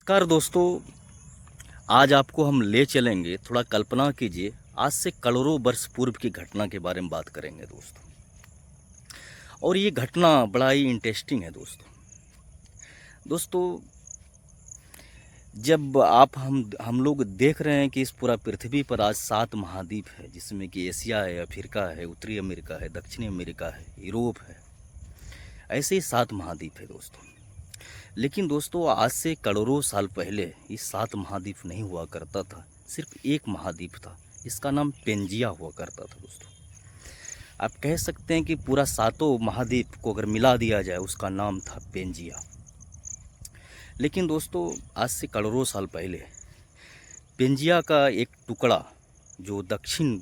नमस्कार दोस्तों। आज आपको हम ले चलेंगे, थोड़ा कल्पना कीजिए, आज से करोड़ों वर्ष पूर्व की घटना के बारे में बात करेंगे दोस्तों। और ये घटना बड़ा ही इंटरेस्टिंग है दोस्तों। दोस्तों, जब हम लोग देख रहे हैं कि इस पूरा पृथ्वी पर आज 7 महाद्वीप है, जिसमें कि एशिया है, अफ्रीका है, उत्तरी अमेरिका है, दक्षिणी अमेरिका है, यूरोप है। ऐसे ही 7 महाद्वीप है दोस्तों। लेकिन दोस्तों, आज से करोड़ों साल पहले ये 7 महाद्वीप नहीं हुआ करता था, सिर्फ एक महाद्वीप था। इसका नाम पेंजिया हुआ करता था दोस्तों। आप कह सकते हैं कि पूरा 7 महाद्वीप को अगर मिला दिया जाए, उसका नाम था पेंजिया। लेकिन दोस्तों, आज से करोड़ों साल पहले पेंजिया का एक टुकड़ा जो दक्षिण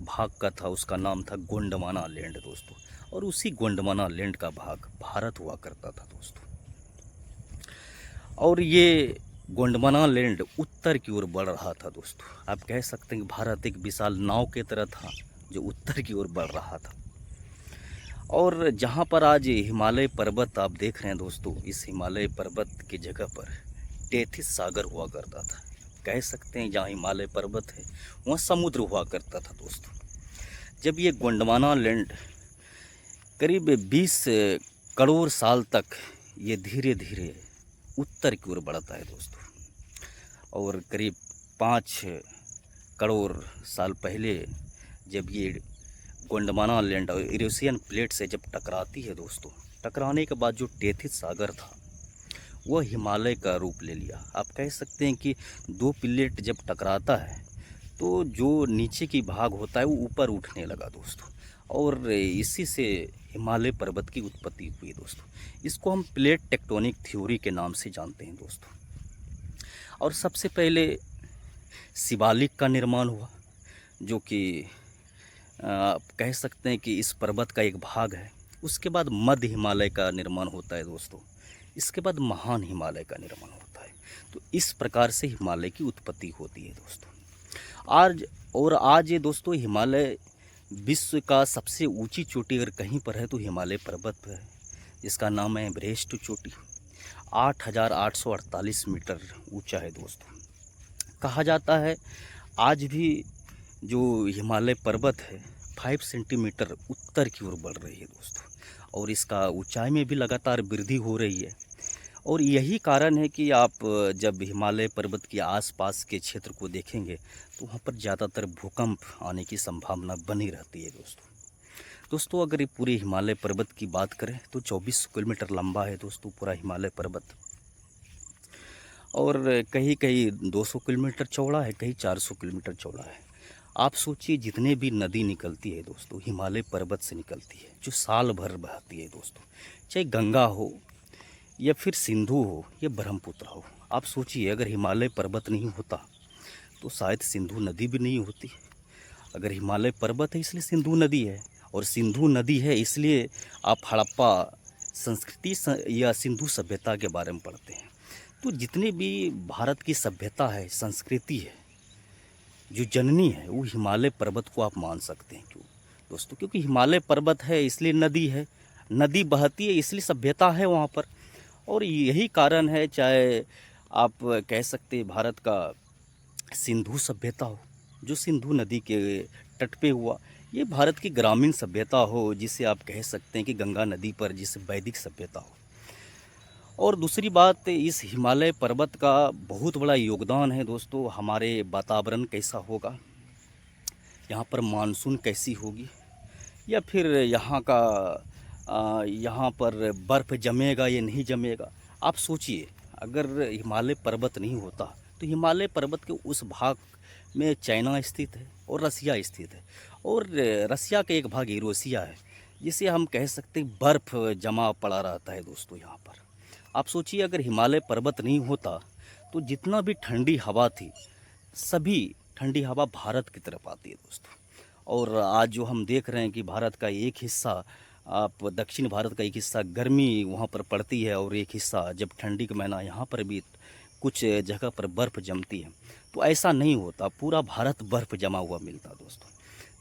भाग का था, उसका नाम था गोंडवाना लैंड दोस्तों। और उसी गोंडवाना लैंड का भाग भारत हुआ करता था दोस्तों। और ये गोंडवाना लैंड उत्तर की ओर बढ़ रहा था दोस्तों। आप कह सकते हैं कि भारत एक विशाल नाव की तरह था जो उत्तर की ओर बढ़ रहा था। और जहाँ पर आज हिमालय पर्वत आप देख रहे हैं दोस्तों, इस हिमालय पर्वत की जगह पर टेथिस सागर हुआ करता था। कह सकते हैं जहाँ हिमालय पर्वत है वहाँ समुद्र हुआ करता था दोस्तों। जब ये गोंडवाना लैंड करीब 20 करोड़ साल तक ये धीरे धीरे उत्तर की ओर बढ़ता है दोस्तों। और करीब 5 करोड़ साल पहले जब ये गोंडवाना लैंड और यूरेशियन प्लेट से जब टकराती है दोस्तों, टकराने के बाद जो टेथिस सागर था वह हिमालय का रूप ले लिया। आप कह सकते हैं कि 2 प्लेट जब टकराता है तो जो नीचे की भाग होता है वो ऊपर उठने लगा दोस्तों। और इसी से हिमालय पर्वत की उत्पत्ति हुई दोस्तों। इसको हम प्लेट टेक्टोनिक थ्योरी के नाम से जानते हैं दोस्तों। और सबसे पहले शिवालिक का निर्माण हुआ, जो कि आप कह सकते हैं कि इस पर्वत का एक भाग है। उसके बाद मध्य हिमालय का निर्माण होता है दोस्तों। इसके बाद महान हिमालय का निर्माण होता है। तो इस प्रकार से हिमालय की उत्पत्ति होती है दोस्तों। आज ये दोस्तों, हिमालय विश्व का सबसे ऊंची चोटी अगर कहीं पर है तो हिमालय पर्वत पर है, जिसका नाम है एवरेस्ट चोटी। 8,848 मीटर ऊंचा है दोस्तों। कहा जाता है आज भी जो हिमालय पर्वत है 5 सेंटीमीटर उत्तर की ओर बढ़ रही है दोस्तों। और इसका ऊंचाई में भी लगातार वृद्धि हो रही है। और यही कारण है कि आप जब हिमालय पर्वत के आसपास के क्षेत्र को देखेंगे तो वहाँ पर ज़्यादातर भूकंप आने की संभावना बनी रहती है दोस्तों। दोस्तों, अगर ये पूरे हिमालय पर्वत की बात करें तो 24 किलोमीटर लंबा है दोस्तों पूरा हिमालय पर्वत। और कहीं कहीं 200 किलोमीटर चौड़ा है, कहीं 400 किलोमीटर चौड़ा है। आप सोचिए, जितने भी नदी निकलती है दोस्तों हिमालय पर्वत से निकलती है, जो साल भर बहती है दोस्तों। चाहे गंगा हो या फिर सिंधु हो या ब्रह्मपुत्र हो। आप सोचिए, अगर हिमालय पर्वत नहीं होता तो शायद सिंधु नदी भी नहीं होती। अगर हिमालय पर्वत है इसलिए सिंधु नदी है, और सिंधु नदी है इसलिए आप हड़प्पा संस्कृति या सिंधु सभ्यता के बारे में पढ़ते हैं। तो जितने भी भारत की सभ्यता है, संस्कृति है, जो जननी है, वो हिमालय पर्वत को आप मान सकते हैं। क्यों दोस्तों? क्योंकि हिमालय पर्वत है इसलिए नदी है, नदी बहती है इसलिए सभ्यता है वहाँ पर। और यही कारण है, चाहे आप कह सकते हैं भारत का सिंधु सभ्यता हो जो सिंधु नदी के तट पे हुआ, ये भारत की ग्रामीण सभ्यता हो जिसे आप कह सकते हैं कि गंगा नदी पर जिसे वैदिक सभ्यता हो। और दूसरी बात, इस हिमालय पर्वत का बहुत बड़ा योगदान है दोस्तों। हमारे वातावरण कैसा होगा, यहाँ पर मानसून कैसी होगी, या फिर यहाँ पर बर्फ़ जमेगा या नहीं जमेगा। आप सोचिए, अगर हिमालय पर्वत नहीं होता तो हिमालय पर्वत के उस भाग में चाइना स्थित है और रसिया स्थित है। और रसिया का एक भाग यूरेशिया है, जिसे हम कह सकते हैं बर्फ़ जमा पड़ा रहता है दोस्तों यहाँ पर। आप सोचिए, अगर हिमालय पर्वत नहीं होता तो जितना भी ठंडी हवा थी, सभी ठंडी हवा भारत की तरफ आती है दोस्तों। और आज जो हम देख रहे हैं कि भारत का एक हिस्सा, आप दक्षिण भारत का एक हिस्सा गर्मी वहाँ पर पड़ती है, और एक हिस्सा जब ठंडी का महीना यहाँ पर भी कुछ जगह पर बर्फ़ जमती है। तो ऐसा नहीं होता, पूरा भारत बर्फ़ जमा हुआ मिलता दोस्तों।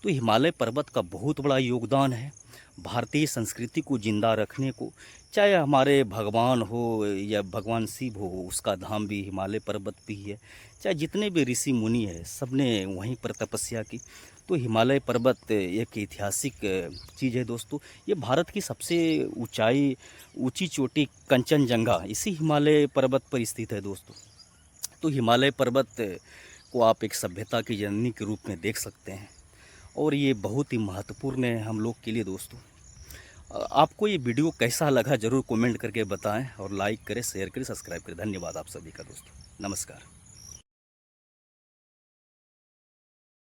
तो हिमालय पर्वत का बहुत बड़ा योगदान है भारतीय संस्कृति को जिंदा रखने को। चाहे हमारे भगवान हो या भगवान शिव हो, उसका धाम भी हिमालय पर्वत पे ही है। चाहे जितने भी ऋषि मुनि हैं, सब ने वहीं पर तपस्या की। तो हिमालय पर्वत एक ऐतिहासिक चीज़ है दोस्तों। ये भारत की सबसे ऊंची चोटी कंचनजंगा इसी हिमालय पर्वत पर स्थित है दोस्तों। तो हिमालय पर्वत को आप एक सभ्यता की जननी के रूप में देख सकते हैं, और ये बहुत ही महत्वपूर्ण है हम लोग के लिए दोस्तों। आपको ये वीडियो कैसा लगा ज़रूर कमेंट करके बताएं, और लाइक करें, शेयर करें, सब्सक्राइब करें। धन्यवाद आप सभी का दोस्तों। नमस्कार।